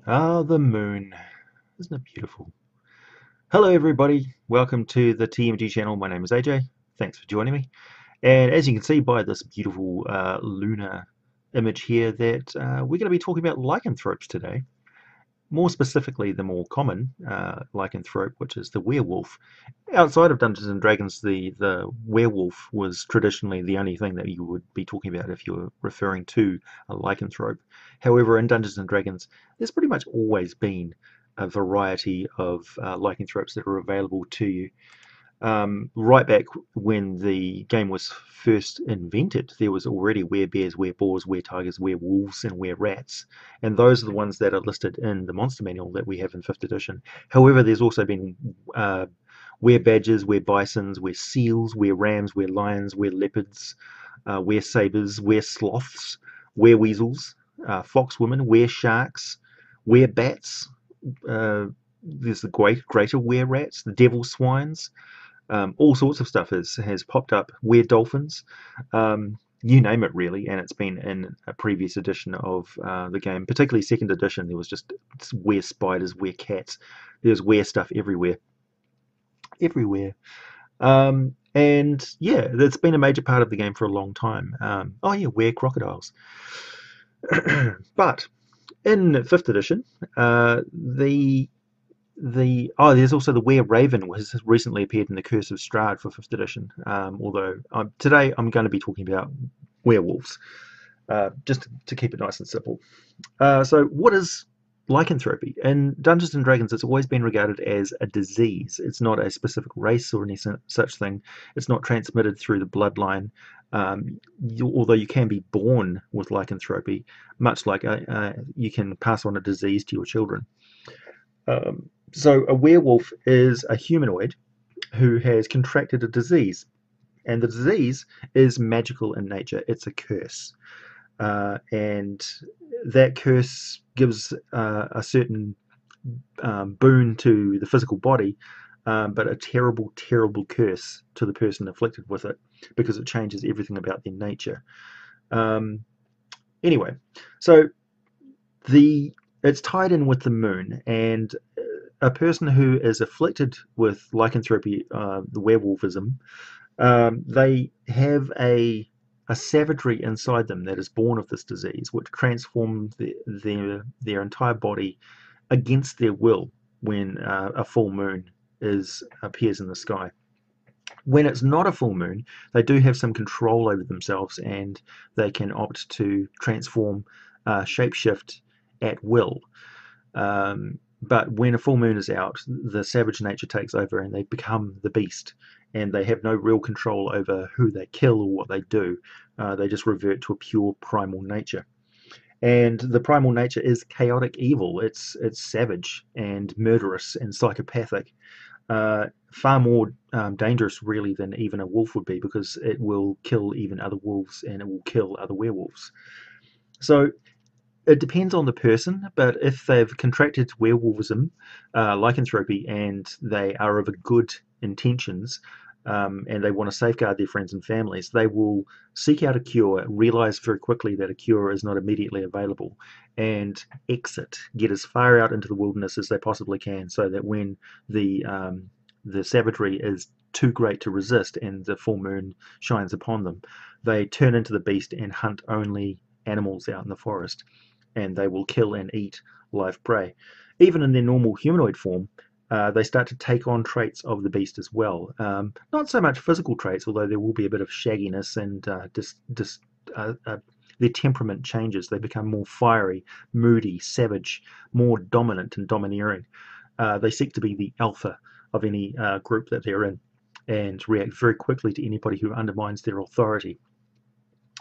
Ah, the moon. Isn't it beautiful? Hello, everybody. Welcome to the TMG channel. My name is AJ. Thanks for joining me. And as you can see by this beautiful lunar image here, that we're going to be talking about lycanthropes today. More specifically, the more common lycanthrope, which is the werewolf. Outside of Dungeons and Dragons, the werewolf was traditionally the only thing that you would be talking about if you were referring to a lycanthrope. However, in Dungeons and Dragons, there's pretty much always been a variety of lycanthropes that are available to you. Right back when the game was first invented, there was already were-bears, were-boars, were-tigers, were-wolves, and were-rats, and those are the ones that are listed in the monster manual that we have in 5th edition. However, there's also been were-badgers, were-bisons, were-seals, were-rams, were-lions, were-leopards, were-sabers, were-sloths, were-weasels, fox-women, were-sharks, were-bats. There's the greater were-rats, the devil swines. All sorts of stuff has popped up. Weird dolphins, you name it really, and it's been in a previous edition of the game, particularly 2nd edition. There was just weird spiders, weird cats. There's weird stuff everywhere. And yeah, that's been a major part of the game for a long time. Oh yeah, weird crocodiles. But in 5th edition, there's also the Were Raven, which has recently appeared in the Curse of Strahd for 5th edition. Although today I'm going to be talking about werewolves, just to keep it nice and simple. So what is lycanthropy? In Dungeons and Dragons, it's always been regarded as a disease. It's not a specific race or any such thing. It's not transmitted through the bloodline. Although you can be born with lycanthropy, much like you can pass on a disease to your children. So a werewolf is a humanoid who has contracted a disease, and the disease is magical in nature. It's a curse, and that curse gives a certain boon to the physical body, but a terrible, terrible curse to the person afflicted with it because it changes everything about their nature. Um, anyway, so it's tied in with the moon, and a person who is afflicted with lycanthropy, the werewolfism, they have a savagery inside them that is born of this disease, which transforms their entire body against their will when a full moon appears in the sky. When it's not a full moon, they do have some control over themselves, and they can opt to transform, shapeshift at will. But when a full moon is out, the savage nature takes over and they become the beast, and they have no real control over who they kill or what they do. They just revert to a pure primal nature. And the primal nature is chaotic evil. It's savage and murderous and psychopathic. Far more dangerous, really, than even a wolf would be, because it will kill even other wolves and it will kill other werewolves. So it depends on the person, but if they've contracted werewolfism, lycanthropy, and they are of a good intentions, and they want to safeguard their friends and families, they will seek out a cure, realize very quickly that a cure is not immediately available, and get as far out into the wilderness as they possibly can, so that when the savagery is too great to resist and the full moon shines upon them, they turn into the beast and hunt only animals out in the forest, and they will kill and eat live prey. Even in their normal humanoid form, they start to take on traits of the beast as well. Not so much physical traits, although there will be a bit of shagginess, and their temperament changes. They become more fiery, moody, savage, more dominant and domineering. They seek to be the alpha of any group that they're in, and react very quickly to anybody who undermines their authority.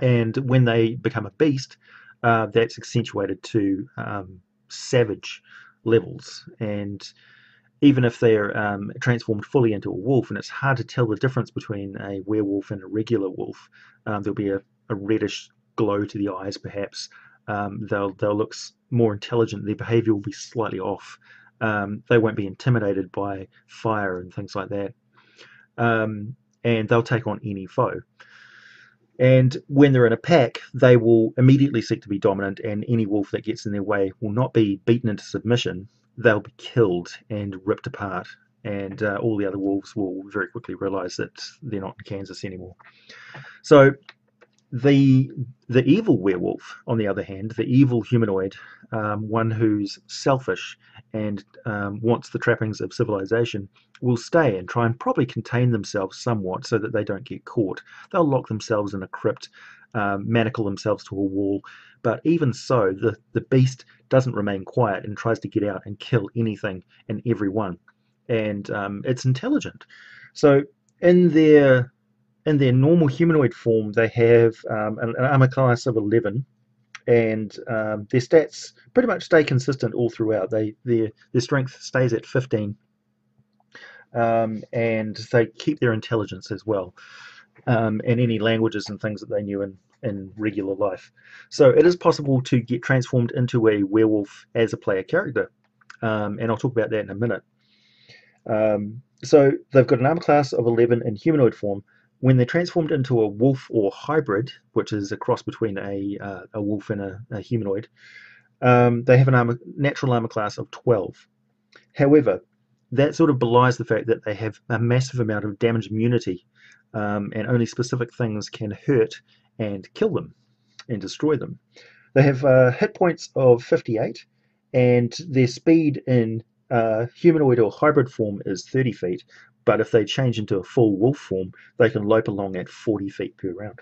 And when they become a beast, that's accentuated to savage levels. And even if they're transformed fully into a wolf, and it's hard to tell the difference between a werewolf and a regular wolf, there'll be a reddish glow to the eyes, perhaps. They'll look more intelligent. Their behavior will be slightly off. They won't be intimidated by fire and things like that. And they'll take on any foe. And when they're in a pack, they will immediately seek to be dominant, and any wolf that gets in their way will not be beaten into submission. They'll be killed and ripped apart, and all the other wolves will very quickly realize that they're not in Kansas anymore. So the evil werewolf, on the other hand, the evil humanoid, one who's selfish and wants the trappings of civilization, will stay and try and probably contain themselves somewhat so that they don't get caught. They'll lock themselves in a crypt, manacle themselves to a wall, but even so, the beast doesn't remain quiet and tries to get out and kill anything and everyone. And it's intelligent. So in their normal humanoid form, they have an armor class of 11, and their stats pretty much stay consistent all throughout. Their strength stays at 15, and they keep their intelligence as well, and any languages and things that they knew in regular life. So it is possible to get transformed into a werewolf as a player character, and I'll talk about that in a minute. So they've got an armor class of 11 in humanoid form. When they're transformed into a wolf or hybrid, which is a cross between a wolf and a humanoid, they have a natural armor class of 12. However, that sort of belies the fact that they have a massive amount of damage immunity, and only specific things can hurt and kill them and destroy them. They have hit points of 58, and their speed in humanoid or hybrid form is 30 feet, but if they change into a full wolf form, they can lope along at 40 feet per round.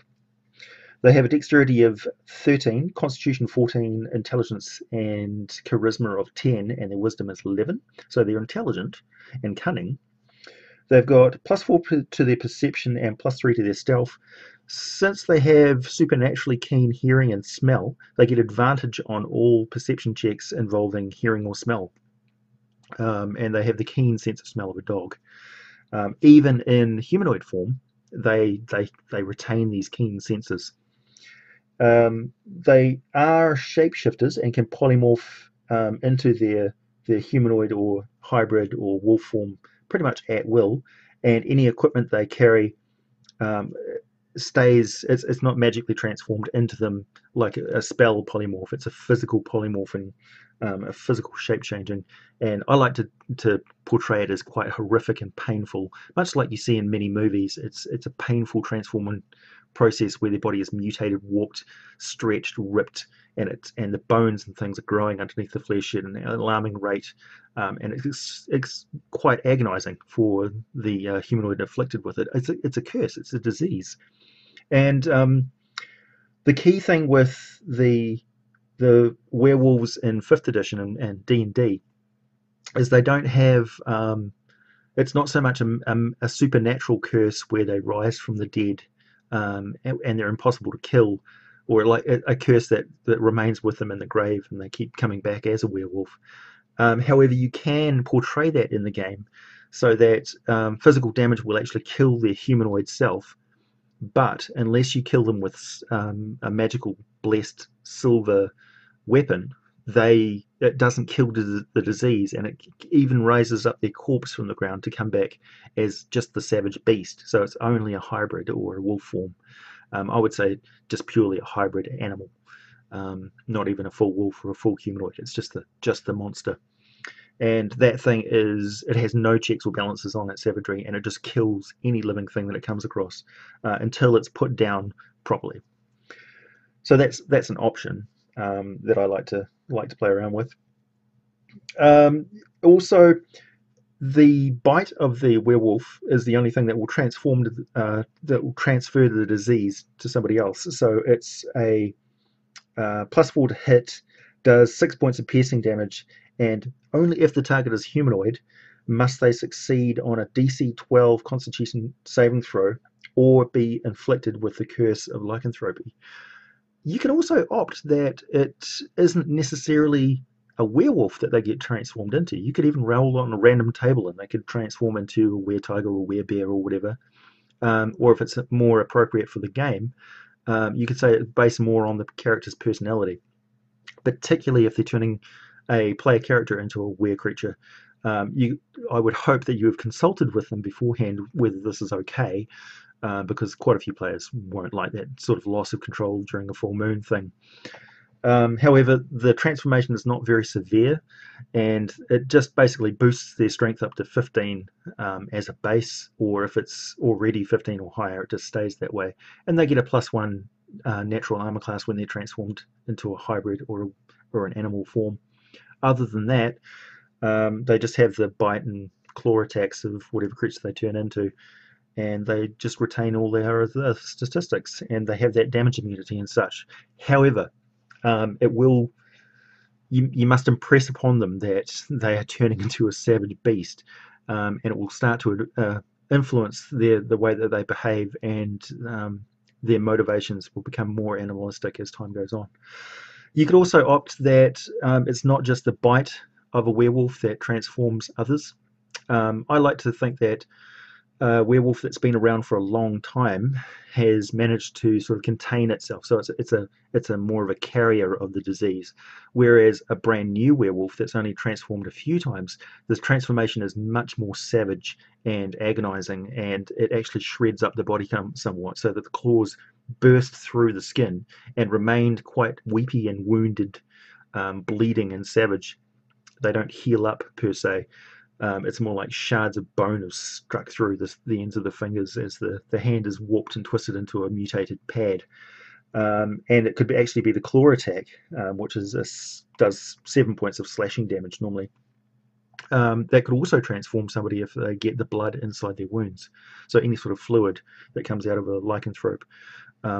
They have a dexterity of 13, constitution 14, intelligence and charisma of 10, and their wisdom is 11. So they're intelligent and cunning. They've got +4 to their perception and +3 to their stealth. Since they have supernaturally keen hearing and smell, they get advantage on all perception checks involving hearing or smell. And they have the keen sense of smell of a dog. Even in humanoid form, they retain these keen senses. They are shapeshifters and can polymorph into their humanoid or hybrid or wolf form pretty much at will, and any equipment they carry stays. It's not magically transformed into them like a spell polymorph. It's a physical polymorphing, a physical shape changing, and I like to portray it as quite horrific and painful, much like you see in many movies. It's a painful transforming process where their body is mutated, warped, stretched, ripped, and the bones and things are growing underneath the flesh at an alarming rate, and it's quite agonizing for the humanoid afflicted with it. It's a curse. It's a disease. And the key thing with the werewolves in 5th edition and D&D is they don't have, it's not so much a supernatural curse where they rise from the dead, and they're impossible to kill, or like a curse that remains with them in the grave and they keep coming back as a werewolf. However, you can portray that in the game so that physical damage will actually kill their humanoid self, but unless you kill them with a magical blessed silver weapon, it doesn't kill the disease, and it even raises up their corpse from the ground to come back as just the savage beast. So it's only a hybrid or a wolf form. I would say just purely a hybrid animal, not even a full wolf or a full humanoid. It's just the monster. And that thing it has no checks or balances on its savagery, and it just kills any living thing that it comes across until it's put down properly. So that's an option that I like to play around with. Also, the bite of the werewolf is the only thing that will transfer the disease to somebody else. So it's a +4 to hit, does 6 points of piercing damage, and only if the target is humanoid must they succeed on a DC 12 Constitution saving throw or be inflicted with the curse of lycanthropy. You can also opt that it isn't necessarily a werewolf that they get transformed into. You could even roll on a random table and they could transform into a were-tiger or were-bear or whatever. Or if it's more appropriate for the game, you could say it's based more on the character's personality, particularly if they're turning a player character into a were creature. I would hope that you have consulted with them beforehand whether this is okay, because quite a few players won't like that sort of loss of control during a full moon thing. However, the transformation is not very severe, and it just basically boosts their strength up to 15 as a base, or if it's already 15 or higher, it just stays that way. And they get a +1 natural armor class when they're transformed into a hybrid or an animal form. Other than that, they just have the bite and claw attacks of whatever creature they turn into, and they just retain all their other statistics, and they have that damage immunity and such. However, you must impress upon them that they are turning into a savage beast, and it will start to influence the way that they behave, and their motivations will become more animalistic as time goes on. You could also opt that it's not just the bite of a werewolf that transforms others. I like to think that a werewolf that's been around for a long time has managed to sort of contain itself, so it's a more of a carrier of the disease, whereas a brand new werewolf that's only transformed a few times, this transformation is much more savage and agonizing, and it actually shreds up the body somewhat, so that the claws burst through the skin and remained quite weepy and wounded, bleeding and savage. They don't heal up per se. It's more like shards of bone have struck through the ends of the fingers as the hand is warped and twisted into a mutated pad. And it could actually be the claw attack, which does 7 points of slashing damage normally. That could also transform somebody if they get the blood inside their wounds. So any sort of fluid that comes out of a lycanthrope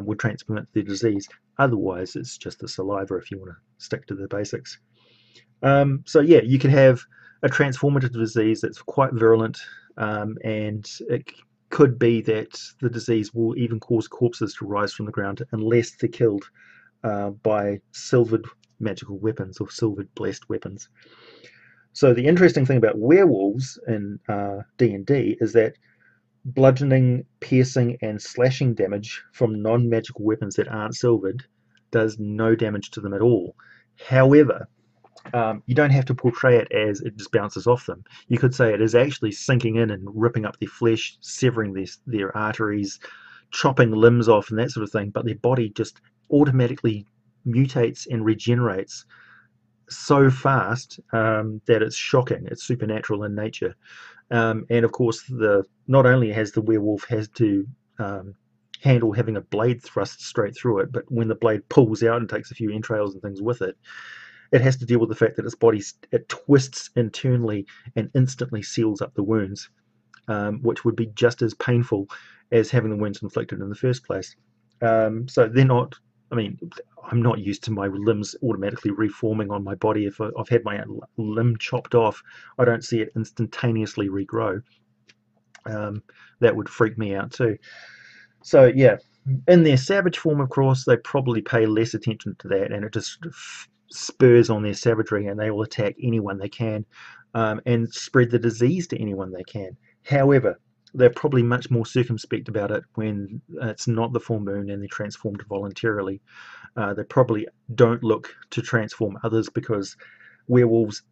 would transmit the disease. Otherwise, it's just the saliva if you want to stick to the basics. So yeah, you can have a transformative disease that's quite virulent, and it could be that the disease will even cause corpses to rise from the ground unless they're killed by silvered magical weapons or silvered blessed weapons. So the interesting thing about werewolves in D&D is that bludgeoning, piercing, and slashing damage from non-magical weapons that aren't silvered does no damage to them at all. However, you don't have to portray it as it just bounces off them. You could say it is actually sinking in and ripping up their flesh, severing their arteries, chopping limbs off and that sort of thing, but their body just automatically mutates and regenerates so fast that it's shocking. It's supernatural in nature. And of course, not only has the werewolf has to handle having a blade thrust straight through it, but when the blade pulls out and takes a few entrails and things with it, it has to deal with the fact that its body it twists internally and instantly seals up the wounds, which would be just as painful as having the wounds inflicted in the first place. So they're not. I mean, I'm not used to my limbs automatically reforming on my body. If I've had my limb chopped off, I don't see it instantaneously regrow. That would freak me out too. So yeah, in their savage form, of course, they probably pay less attention to that, and it just spurs on their savagery, and they will attack anyone they can, and spread the disease to anyone they can. However, they're probably much more circumspect about it when it's not the full moon and they're transformed voluntarily. They probably don't look to transform others because werewolves,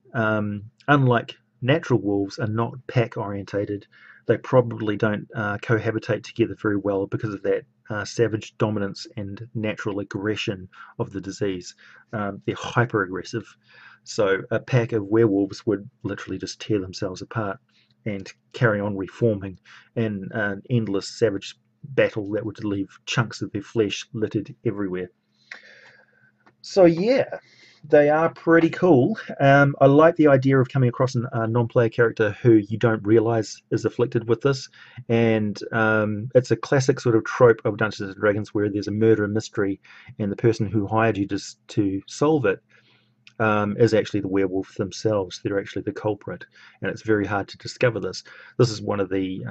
unlike natural wolves, are not pack orientated. They probably don't cohabitate together very well because of that savage dominance and natural aggression of the disease. They're hyper aggressive. So a pack of werewolves would literally just tear themselves apart and carry on reforming in an endless savage battle that would leave chunks of their flesh littered everywhere. So yeah, they are pretty cool. I like the idea of coming across a non-player character who you don't realize is afflicted with this, and it's a classic sort of trope of Dungeons and Dragons where there's a murder mystery, and the person who hired you to solve it is actually the werewolf themselves. They're actually the culprit, and it's very hard to discover this. This is one of the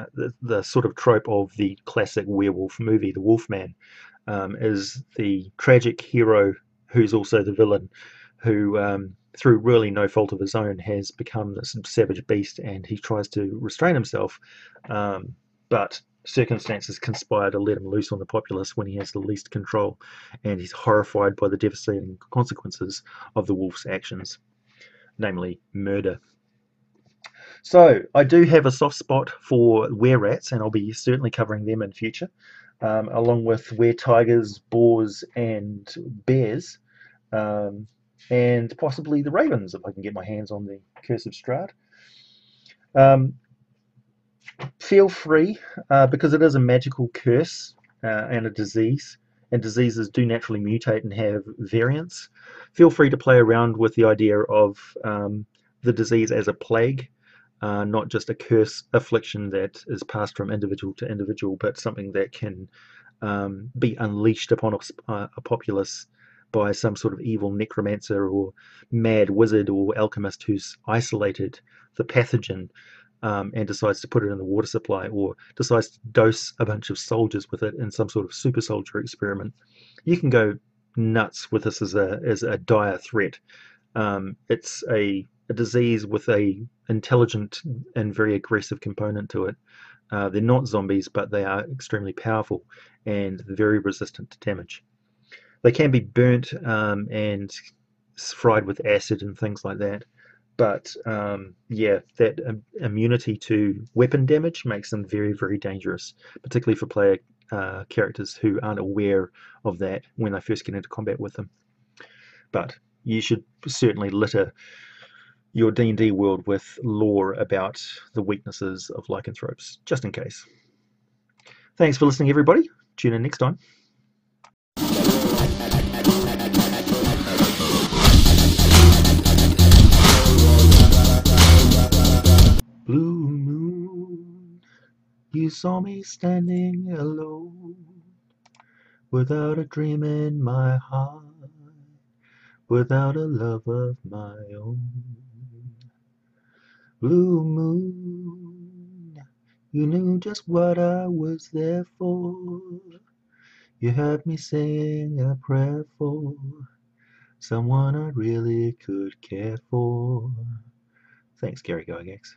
sort of trope of the classic werewolf movie, The Wolfman, is the tragic hero who's also the villain, who through really no fault of his own has become this savage beast, and he tries to restrain himself, but circumstances conspire to let him loose on the populace when he has the least control, and he's horrified by the devastating consequences of the wolf's actions, namely murder. So I do have a soft spot for were-rats, and I'll be certainly covering them in future, along with were-tigers, boars, and bears, um, and possibly the ravens if I can get my hands on the Curse of Strahd. Um, Feel free, because it is a magical curse and a disease, and diseases do naturally mutate and have variants. Feel free to play around with the idea of the disease as a plague, not just a curse affliction that is passed from individual to individual, but something that can be unleashed upon a populace by some sort of evil necromancer or mad wizard or alchemist who's isolated the pathogen and decides to put it in the water supply or decides to dose a bunch of soldiers with it in some sort of super soldier experiment. You can go nuts with this as a dire threat. It's a disease with a intelligent and very aggressive component to it. They're not zombies, but they are extremely powerful and very resistant to damage. They can be burnt and fried with acid and things like that. But yeah, that immunity to weapon damage makes them very, very dangerous, particularly for player characters who aren't aware of that when they first get into combat with them. But you should certainly litter your D&D world with lore about the weaknesses of lycanthropes, just in case. Thanks for listening, everybody. Tune in next time. Blue moon, you saw me standing alone, without a dream in my heart, without a love of my own. Blue moon, you knew just what I was there for. You had me saying a prayer for someone I really could care for. Thanks, Gary Gygax.